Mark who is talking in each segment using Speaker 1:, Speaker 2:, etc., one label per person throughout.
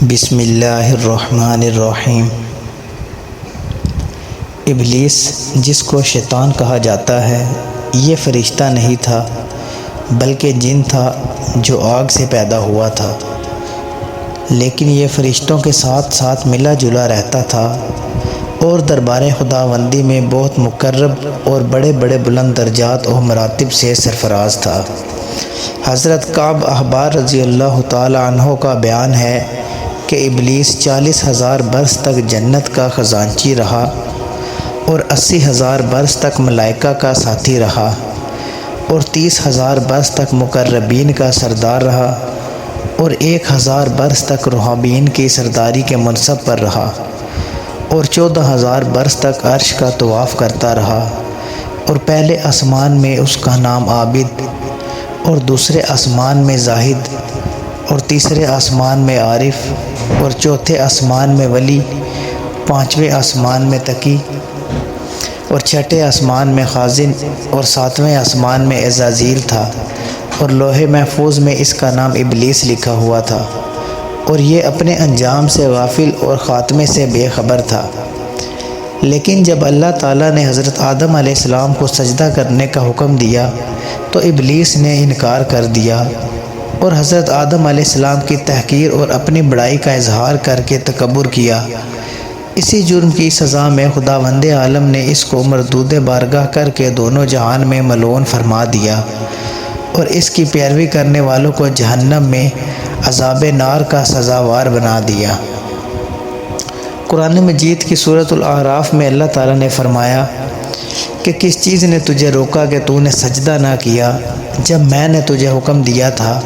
Speaker 1: بسم اللہ الرحمن الرحیم۔ ابلیس، جس کو شیطان کہا جاتا ہے، یہ فرشتہ نہیں تھا بلکہ جن تھا جو آگ سے پیدا ہوا تھا، لیکن یہ فرشتوں کے ساتھ ساتھ ملا جلا رہتا تھا اور دربار خداوندی میں بہت مقرب اور بڑے بڑے بلند درجات اور مراتب سے سرفراز تھا۔ حضرت کعب احبار رضی اللہ تعالی عنہ کا بیان ہے کہ ابلیس 40,000 برس تک جنت کا خزانچی رہا اور 80,000 برس تک ملائکہ کا ساتھی رہا اور 30,000 برس تک مقربین کا سردار رہا اور 1,000 برس تک روحانیین کی سرداری کے منصب پر رہا اور 14,000 برس تک عرش کا طواف کرتا رہا، اور پہلے آسمان میں اس کا نام عابد اور دوسرے آسمان میں زاہد اور تیسرے آسمان میں عارف اور چوتھے آسمان میں ولی، پانچویں آسمان میں تقی اور چھٹے آسمان میں خازن اور ساتویں آسمان میں عزازیل تھا، اور لوح محفوظ میں اس کا نام ابلیس لکھا ہوا تھا، اور یہ اپنے انجام سے غافل اور خاتمے سے بے خبر تھا۔ لیکن جب اللہ تعالیٰ نے حضرت آدم علیہ السلام کو سجدہ کرنے کا حکم دیا تو ابلیس نے انکار کر دیا اور حضرت آدم علیہ السلام کی تحقیر اور اپنی بڑائی کا اظہار کر کے تکبر کیا۔ اسی جرم کی سزا میں خداوند عالم نے اس کو مردود بارگاہ کر کے دونوں جہان میں ملعون فرما دیا اور اس کی پیروی کرنے والوں کو جہنم میں عذاب نار کا سزاوار بنا دیا۔ قرآن مجید کی سورۃ الاعراف میں اللہ تعالیٰ نے فرمایا کہ کس چیز نے تجھے روکا کہ تو نے سجدہ نہ کیا جب میں نے تجھے حکم دیا تھا؟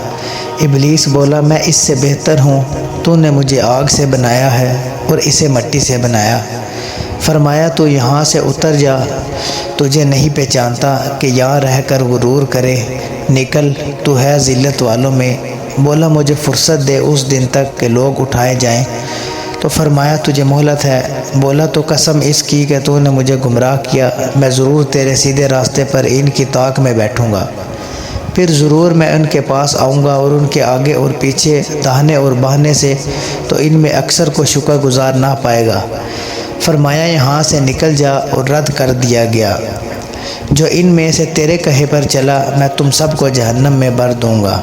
Speaker 1: ابلیس بولا، میں اس سے بہتر ہوں، تو نے مجھے آگ سے بنایا ہے اور اسے مٹی سے بنایا۔ فرمایا، تو یہاں سے اتر جا، تجھے نہیں پہچانتا کہ یہاں رہ کر غرور کرے، نکل، تو ہے ذلت والوں میں۔ بولا، مجھے فرصت دے اس دن تک کہ لوگ اٹھائے جائیں۔ تو فرمایا، تجھے مہلت ہے۔ بولا، تو قسم اس کی کہ تو نے مجھے گمراہ کیا، میں ضرور تیرے سیدھے راستے پر ان کی طاق میں بیٹھوں گا، پھر ضرور میں ان کے پاس آؤں گا اور ان کے آگے اور پیچھے، داہنے اور بائیں سے، تو ان میں اکثر کو شکر گزار نہ پائے گا۔ فرمایا، یہاں سے نکل جا، اور رد کر دیا گیا۔ جو ان میں سے تیرے کہے پر چلا، میں تم سب کو جہنم میں بھر دوں گا۔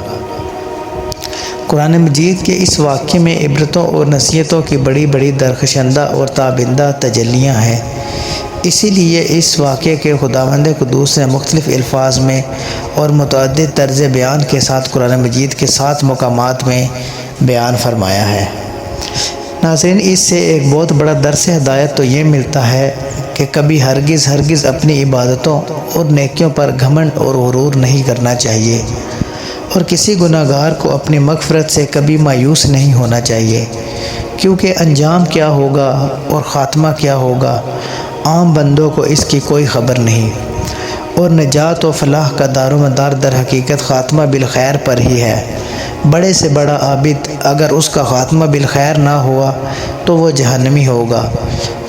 Speaker 1: قرآن مجید کے اس واقعے میں عبرتوں اور نصیحتوں کی بڑی بڑی درخشندہ اور تابندہ تجلیاں ہیں۔ اسی لیے اس واقعے کے خداوند قدوس نے مختلف الفاظ میں اور متعدد طرز بیان کے ساتھ قرآن مجید کے 7 مقامات میں بیان فرمایا ہے۔ ناظرین، اس سے ایک بہت بڑا درس ہدایت تو یہ ملتا ہے کہ کبھی ہرگز اپنی عبادتوں اور نیکیوں پر گھمنڈ اور غرور نہیں کرنا چاہیے، اور کسی گناہ گار کو اپنی مغفرت سے کبھی مایوس نہیں ہونا چاہیے، کیونکہ انجام کیا ہوگا اور خاتمہ کیا ہوگا عام بندوں کو اس کی کوئی خبر نہیں، اور نجات و فلاح کا دار و مدار در حقیقت خاتمہ بالخیر پر ہی ہے۔ بڑے سے بڑا عابد اگر اس کا خاتمہ بالخیر نہ ہوا تو وہ جہنمی ہوگا،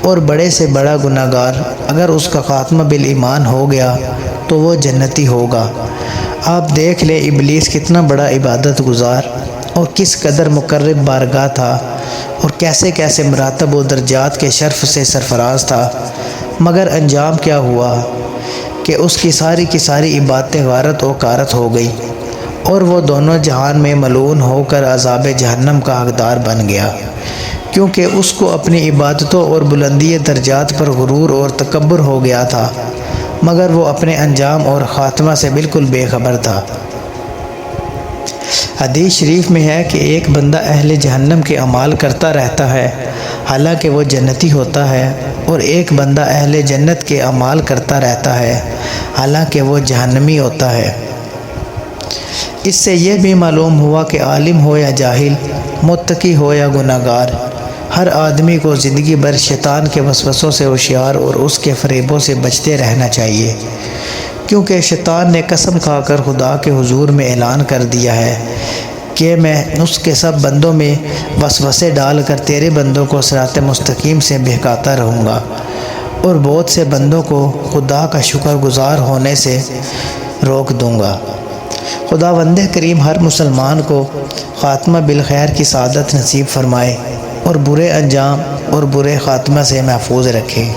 Speaker 1: اور بڑے سے بڑا گناہ گار اگر اس کا خاتمہ بالایمان ہو گیا تو وہ جنتی ہوگا۔ آپ دیکھ لیں ابلیس کتنا بڑا عبادت گزار اور کس قدر مقرب بارگاہ تھا، اور کیسے کیسے مراتب و درجات کے شرف سے سرفراز تھا، مگر انجام کیا ہوا کہ اس کی ساری عبادتیں غارت و کارت ہو گئی، اور وہ دونوں جہان میں ملعون ہو کر عذاب جہنم کا حقدار بن گیا، کیونکہ اس کو اپنی عبادتوں اور بلندی درجات پر غرور اور تکبر ہو گیا تھا، مگر وہ اپنے انجام اور خاتمہ سے بالکل بے خبر تھا۔ حدیث شریف میں ہے کہ ایک بندہ اہل جہنم کے اعمال کرتا رہتا ہے حالانکہ وہ جنتی ہوتا ہے، اور ایک بندہ اہل جنت کے اعمال کرتا رہتا ہے حالانکہ وہ جہنمی ہوتا ہے۔ اس سے یہ بھی معلوم ہوا کہ عالم ہو یا جاہل، متقی ہو یا گناہ گار، ہر آدمی کو زندگی بھر شیطان کے وسوسوں سے ہوشیار اور اس کے فریبوں سے بچتے رہنا چاہیے، کیونکہ شیطان نے قسم کھا کر خدا کے حضور میں اعلان کر دیا ہے کہ میں اس کے سب بندوں میں وسوسے ڈال کر تیرے بندوں کو صراط مستقیم سے بہکاتا رہوں گا، اور بہت سے بندوں کو خدا کا شکر گزار ہونے سے روک دوں گا۔ خداوند کریم ہر مسلمان کو خاتمہ بالخیر کی سعادت نصیب فرمائے اور برے انجام اور برے خاتمہ سے محفوظ رکھے۔